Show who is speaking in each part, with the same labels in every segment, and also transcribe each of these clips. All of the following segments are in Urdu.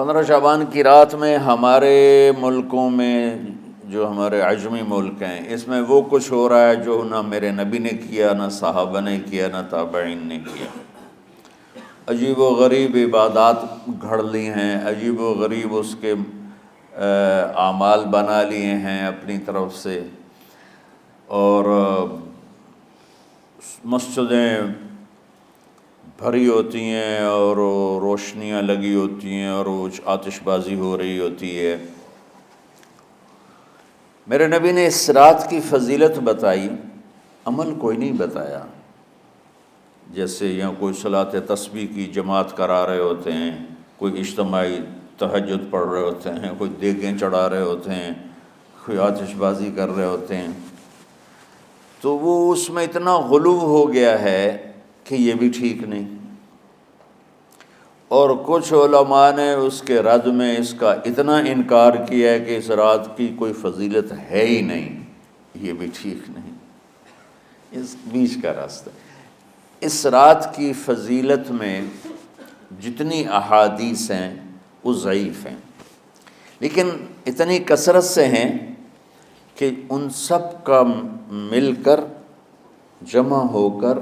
Speaker 1: 15 شعبان کی رات میں ہمارے ملکوں میں جو ہمارے عجمی ملک ہیں اس میں وہ کچھ ہو رہا ہے جو نہ میرے نبی نے کیا، نہ صحابہ نے کیا، نہ تابعین نے کیا۔ عجیب و غریب عبادات گھڑ لی ہیں، عجیب و غریب اس کے اعمال بنا لیے ہیں اپنی طرف سے، اور مسجدیں بھری ہوتی ہیں اور روشنیاں لگی ہوتی ہیں اور وہ آتش بازی ہو رہی ہوتی ہے۔ میرے نبی نے اس رات کی فضیلت بتائی، عمل کوئی نہیں بتایا۔ جیسے یہاں کوئی صلاۃ تسبیح کی جماعت کرا رہے ہوتے ہیں، کوئی اجتماعی تہجد پڑھ رہے ہوتے ہیں، کوئی دیگیں چڑھا رہے ہوتے ہیں، کوئی آتش بازی کر رہے ہوتے ہیں، تو وہ اس میں اتنا غلو ہو گیا ہے کہ یہ بھی ٹھیک نہیں۔ اور کچھ علماء نے اس کے رد میں اس کا اتنا انکار کیا ہے کہ اس رات کی کوئی فضیلت ہے ہی نہیں، یہ بھی ٹھیک نہیں۔ اس بیچ کا راستہ، اس رات کی فضیلت میں جتنی احادیث ہیں وہ ضعیف ہیں، لیکن اتنی کثرت سے ہیں کہ ان سب کا مل کر جمع ہو کر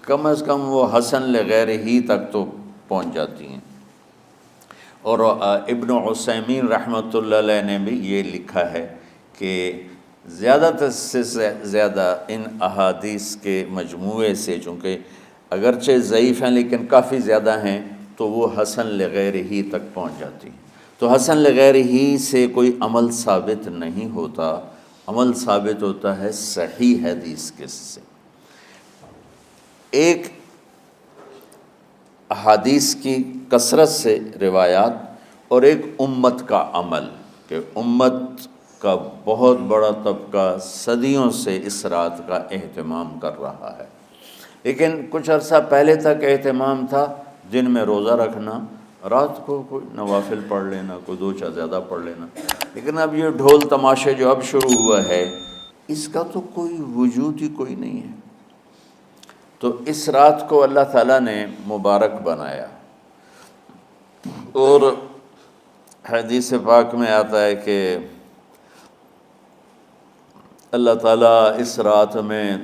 Speaker 1: کم از کم وہ حسن لغیر ہی تک تو پہنچ جاتی ہیں۔ اور ابن عثیمین رحمۃ اللہ علیہ نے بھی یہ لکھا ہے کہ زیادہ سے زیادہ ان احادیث کے مجموعے سے، چونکہ اگرچہ ضعیف ہیں لیکن کافی زیادہ ہیں، تو وہ حسن لغیر ہی تک پہنچ جاتی ہیں۔ تو حسن لغیر ہی سے کوئی عمل ثابت نہیں ہوتا، عمل ثابت ہوتا ہے صحیح حدیث کے سے۔ ایک احادیث کی کثرت سے روایات، اور ایک امت کا عمل، کہ امت کا بہت بڑا طبقہ صدیوں سے اس رات کا اہتمام کر رہا ہے، لیکن کچھ عرصہ پہلے تک اہتمام تھا دن میں روزہ رکھنا، رات کو کوئی نوافل پڑھ لینا، کوئی دو چار زیادہ پڑھ لینا، لیکن اب یہ ڈھول تماشے جو اب شروع ہوا ہے اس کا تو کوئی وجود ہی کوئی نہیں ہے۔ تو اس رات کو اللہ تعالیٰ نے مبارک بنایا، اور حدیث پاک میں آتا ہے کہ اللہ تعالیٰ اس رات میں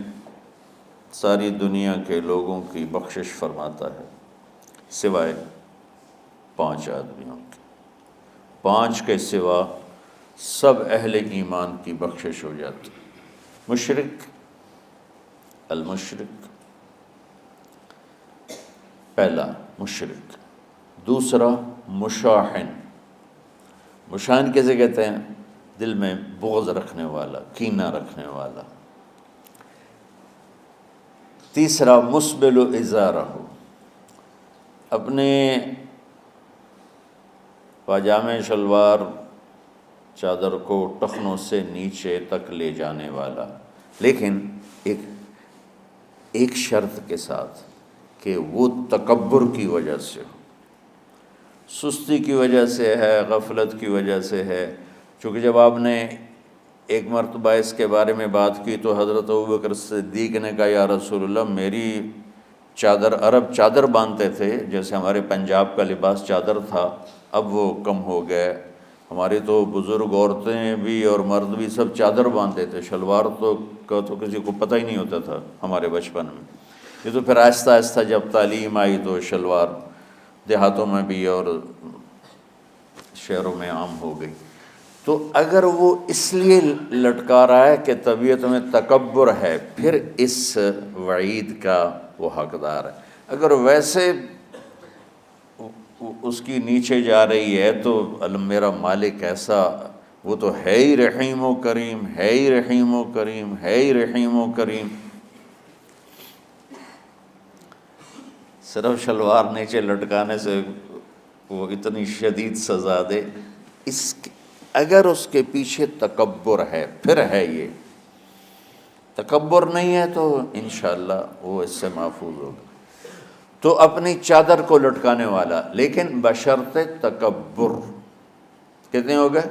Speaker 1: ساری دنیا کے لوگوں کی بخشش فرماتا ہے سوائے 5 آدمیوں کے، 5 کے سوا سب اہل ایمان کی بخشش ہو جاتی۔ مشرک، المشرک، پہلا مشرک، دوسرا مشاحن، مشاحن کیسے کہتے ہیں؟ دل میں بغض رکھنے والا، کینہ رکھنے والا۔ تیسرا مسبل ازارہ، اپنے پاجامے شلوار چادر کو ٹخنوں سے نیچے تک لے جانے والا، لیکن ایک شرط کے ساتھ کہ وہ تکبر کی وجہ سے ہو، سستی کی وجہ سے ہے، غفلت کی وجہ سے ہے۔ چونکہ جب آپ نے ایک مرتبہ اس کے بارے میں بات کی تو حضرت ابوبکر صدیق نے کہا یا رسول اللہ، میری چادر، عرب چادر باندھتے تھے جیسے ہمارے پنجاب کا لباس چادر تھا، اب وہ کم ہو گئے، ہماری تو بزرگ عورتیں بھی اور مرد بھی سب چادر باندھتے تھے، شلوار کا تو کسی کو پتہ ہی نہیں ہوتا تھا ہمارے بچپن میں۔ یہ تو پھر آہستہ آہستہ جب تعلیم آئی تو شلوار دیہاتوں میں بھی اور شہروں میں عام ہو گئی۔ تو اگر وہ اس لیے لٹکا رہا ہے کہ طبیعت میں تکبر ہے، پھر اس وعید کا وہ حقدار ہے۔ اگر ویسے اس کی نیچے جا رہی ہے تو میرا مالک ایسا، وہ تو ہے ہی رحیم و کریم، ہے ہی رحیم و کریم، ہے ہی رحیم و کریم، صرف شلوار نیچے لٹکانے سے وہ اتنی شدید سزا دے۔ اگر اس کے پیچھے تکبر ہے، پھر ہے، یہ تکبر نہیں ہے تو انشاءاللہ وہ اس سے محفوظ ہوگا۔ تو اپنی چادر کو لٹکانے والا، لیکن بشرط تکبر۔ کتنے ہو گئے؟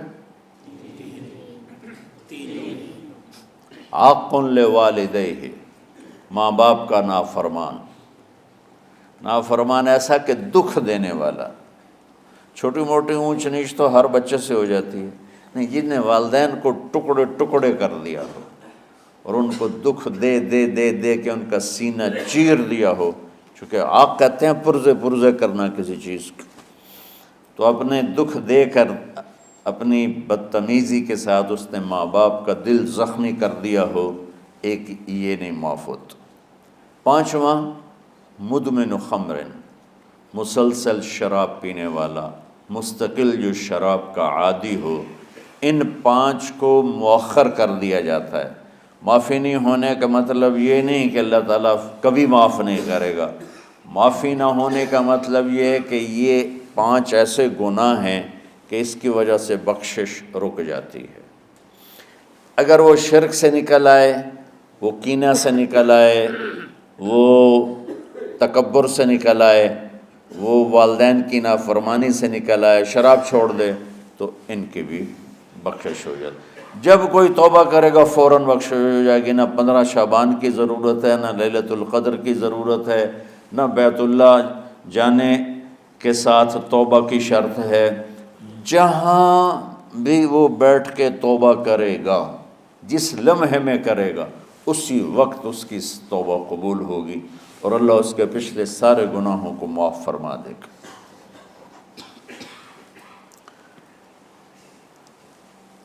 Speaker 1: عاق لوالدیہ، ماں باپ کا نافرمان، نافرمان ایسا کہ دکھ دینے والا. چھوٹی موٹی اونچ نیچ تو ہر بچے سے ہو جاتی ہے، نہیں، جن نے والدین کو ٹکڑے ٹکڑے کر دیا ہو اور ان کو دکھ دے دے دے دے کے ان کا سینہ چیر دیا ہو، چونکہ آپ کہتے ہیں پرزے پرزے کرنا کسی چیز کو، تو اپنے دکھ دے کر اپنی بدتمیزی کے ساتھ اس نے ماں باپ کا دل زخمی کر دیا ہو، ایک یہ نہیں معاف ہوتا. پانچواں، مدمن خمر، مسلسل شراب پینے والا، مستقل جو شراب کا عادی ہو. ان پانچ کو مؤخر کر دیا جاتا ہے. معافی نہیں ہونے کا مطلب یہ نہیں کہ اللہ تعالیٰ کبھی معاف نہیں کرے گا. معافی نہ ہونے کا مطلب یہ ہے کہ یہ پانچ ایسے گناہ ہیں کہ اس کی وجہ سے بخشش رک جاتی ہے. اگر وہ شرک سے نکل آئے، وہ کینہ سے نکل آئے، وہ تکبر سے نکل آئے، وہ والدین کی نافرمانی سے نکل آئے، شراب چھوڑ دے، تو ان کی بھی بخشش ہو جاتی. جب کوئی توبہ کرے گا فوراً بخشش ہو جائے گی. نہ 15 شعبان کی ضرورت ہے، نہ لیلۃ القدر کی ضرورت ہے، نہ بیت اللہ جانے کے ساتھ توبہ کی شرط ہے. جہاں بھی وہ بیٹھ کے توبہ کرے گا، جس لمحے میں کرے گا، اسی وقت اس کی توبہ قبول ہوگی اور اللہ اس کے پچھلے سارے گناہوں کو معاف فرما دے گا.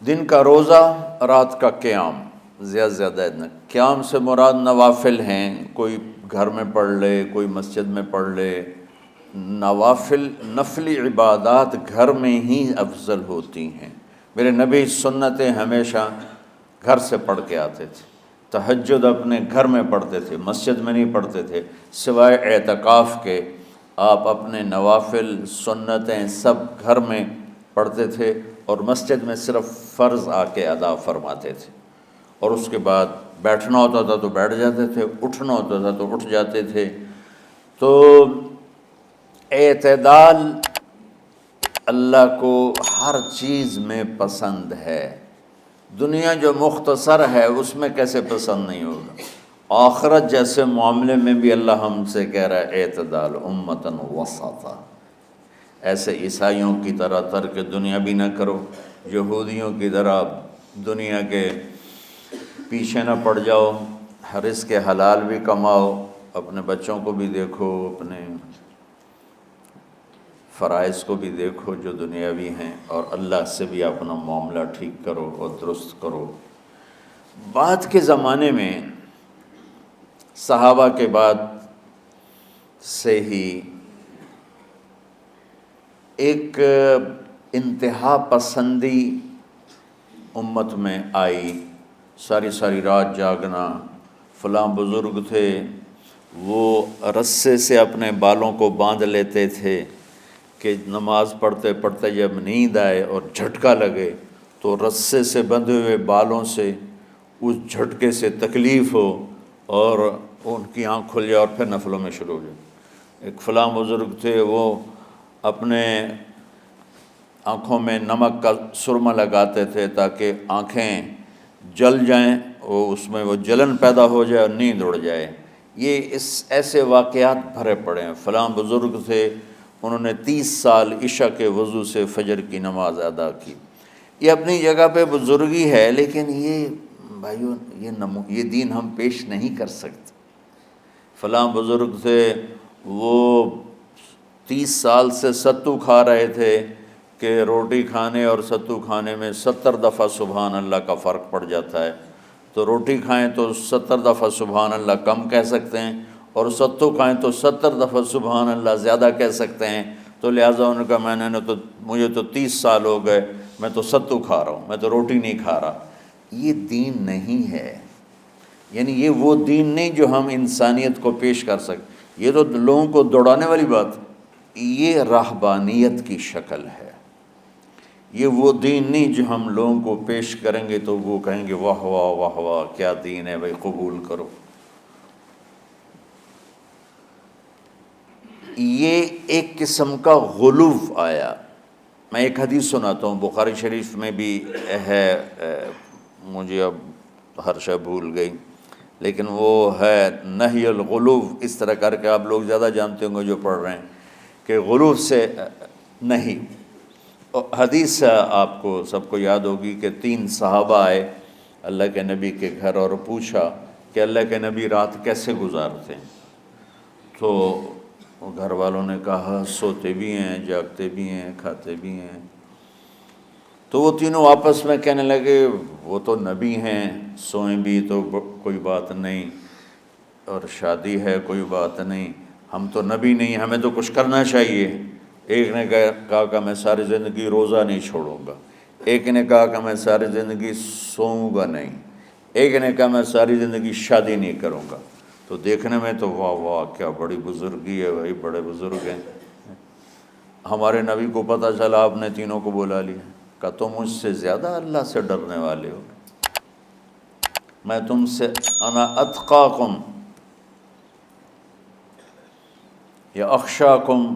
Speaker 1: دن کا روزہ، رات کا قیام، زیادہ سے زیادہ قیام سے مراد نوافل ہیں، کوئی گھر میں پڑھ لے، کوئی مسجد میں پڑھ لے. نوافل، نفلی عبادات گھر میں ہی افضل ہوتی ہیں. میرے نبی سنتیں ہمیشہ گھر سے پڑھ کے آتے تھے. تہجد اپنے گھر میں پڑھتے تھے، مسجد میں نہیں پڑھتے تھے. سوائے اعتکاف کے آپ اپنے نوافل سنتیں سب گھر میں پڑھتے تھے اور مسجد میں صرف فرض آ کے ادا فرماتے تھے. اور اس کے بعد بیٹھنا ہوتا تھا تو بیٹھ جاتے تھے، اٹھنا ہوتا تھا تو اٹھ جاتے تھے. تو اعتدال اللہ کو ہر چیز میں پسند ہے. دنیا جو مختصر ہے اس میں کیسے پسند نہیں ہوگا؟ آخرت جیسے معاملے میں بھی اللہ ہم سے کہہ رہا ہے اعتدال، امتن وسطا. ایسے عیسائیوں کی طرح ترک دنیا بھی نہ کرو، یہودیوں کی طرح دنیا کے پیچھے نہ پڑ جاؤ، رزق کے حلال بھی کماؤ، اپنے بچوں کو بھی دیکھو، اپنے فرائض کو بھی دیکھو جو دنیاوی ہیں، اور اللہ سے بھی اپنا معاملہ ٹھیک کرو اور درست کرو. بعد کے زمانے میں صحابہ کے بعد سے ہی ایک انتہا پسندی امت میں آئی. ساری ساری رات جاگنا. فلاں بزرگ تھے، وہ رسے سے اپنے بالوں کو باندھ لیتے تھے کہ نماز پڑھتے پڑھتے جب نیند آئے اور جھٹکا لگے تو رسے سے بندھے ہوئے بالوں سے اس جھٹکے سے تکلیف ہو اور ان کی آنکھ کھل جائے اور پھر نفلوں میں شروع ہو جائے. ایک فلاں بزرگ تھے، وہ اپنے آنکھوں میں نمک کا سرما لگاتے تھے تاکہ آنکھیں جل جائیں، اس میں وہ جلن پیدا ہو جائے اور نیند اڑ جائے. یہ ایسے واقعات بھرے پڑے ہیں. فلاں بزرگ تھے، انہوں نے 30 سال عشاء کے وضو سے فجر کی نماز ادا کی. یہ اپنی جگہ پہ بزرگی ہے، لیکن یہ بھائیو یہ دین ہم پیش نہیں کر سکتے. فلاں بزرگ تھے، وہ 30 سال سے ستو کھا رہے تھے کہ روٹی کھانے اور ستو کھانے میں 70 دفعہ سبحان اللہ کا فرق پڑ جاتا ہے. تو روٹی کھائیں تو 70 دفعہ سبحان اللہ کم کہہ سکتے ہیں، اور ستو کھائیں تو 70 دفعہ سبحان اللہ زیادہ کہہ سکتے ہیں. تو لہٰذا ان کا مجھے تو 30 سال ہو گئے، میں تو ستو کھا رہا ہوں، میں تو روٹی نہیں کھا رہا. یہ دین نہیں ہے. یعنی یہ وہ دین نہیں جو ہم انسانیت کو پیش کر سکیں. یہ تو لوگوں کو دوڑانے والی بات، یہ راہبانیت کی شکل ہے. یہ وہ دین نہیں جو ہم لوگوں کو پیش کریں گے تو وہ کہیں گے واہ واہ واہ واہ کیا دین ہے بھائی، قبول کرو. یہ ایک قسم کا غلو آیا. میں ایک حدیث سناتا ہوں، بخاری شریف میں بھی ہے، مجھے اب ہر شے بھول گئی، لیکن وہ ہے نہی الغلو، اس طرح کر کے آپ لوگ زیادہ جانتے ہوں گے جو پڑھ رہے ہیں کہ غلو سے نہیں۔ حدیث آپ کو سب کو یاد ہوگی کہ 3 صحابہ آئے اللہ کے نبی کے گھر اور پوچھا کہ اللہ کے نبی رات کیسے گزارتے ہیں؟ تو گھر والوں نے کہا سوتے بھی ہیں، جاگتے بھی ہیں، کھاتے بھی ہیں۔ تو وہ تینوں آپس میں کہنے لگے وہ تو نبی ہیں، سوئیں بھی تو کوئی بات نہیں، اور شادی ہے کوئی بات نہیں، ہم تو نبی نہیں، ہمیں تو کچھ کرنا چاہیے۔ ایک نے کہا کہ میں ساری زندگی روزہ نہیں چھوڑوں گا، ایک نے کہا کہ میں ساری زندگی سوؤں گا نہیں، ایک نے کہا میں ساری زندگی شادی نہیں کروں گا۔ تو دیکھنے میں تو واہ واہ کیا بڑی بزرگی ہے بھائی، بڑے بزرگ ہیں۔ ہمارے نبی کو پتہ چلا آپ نے تینوں کو بلا لیا، کہا تم مجھ سے زیادہ اللہ سے ڈرنے والے ہو، میں تم سے انا اتقاکم یا اخشاکم،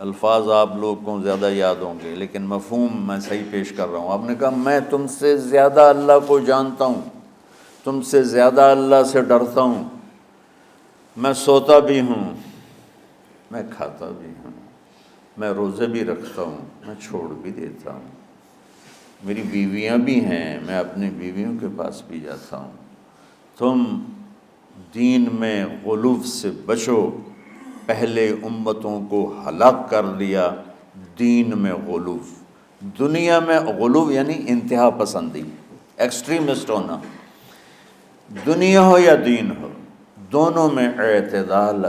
Speaker 1: الفاظ آپ لوگ کو زیادہ یاد ہوں گے لیکن مفہوم میں صحیح پیش کر رہا ہوں۔ آپ نے کہا میں تم سے زیادہ اللہ کو جانتا ہوں، تم سے زیادہ اللہ سے ڈرتا ہوں، میں سوتا بھی ہوں، میں کھاتا بھی ہوں، میں روزے بھی رکھتا ہوں، میں چھوڑ بھی دیتا ہوں، میری بیویاں بھی ہیں، میں اپنی بیویوں کے پاس بھی جاتا ہوں۔ تم دین میں غلو سے بچو، پہلے امتوں کو ہلاک کر دیا دین میں غلو۔ دنیا میں غلو یعنی انتہا پسندی، ایکسٹریمسٹ ہونا، دنیا ہو یا دین ہو دونوں میں اعتدال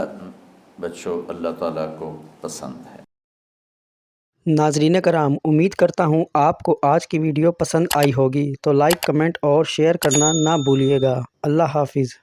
Speaker 1: بچو، اللہ تعالیٰ کو پسند ہے۔
Speaker 2: ناظرین کرام، امید کرتا ہوں آپ کو آج کی ویڈیو پسند آئی ہوگی، تو لائک، کمنٹ اور شیئر کرنا نہ بھولیے گا۔ اللہ حافظ۔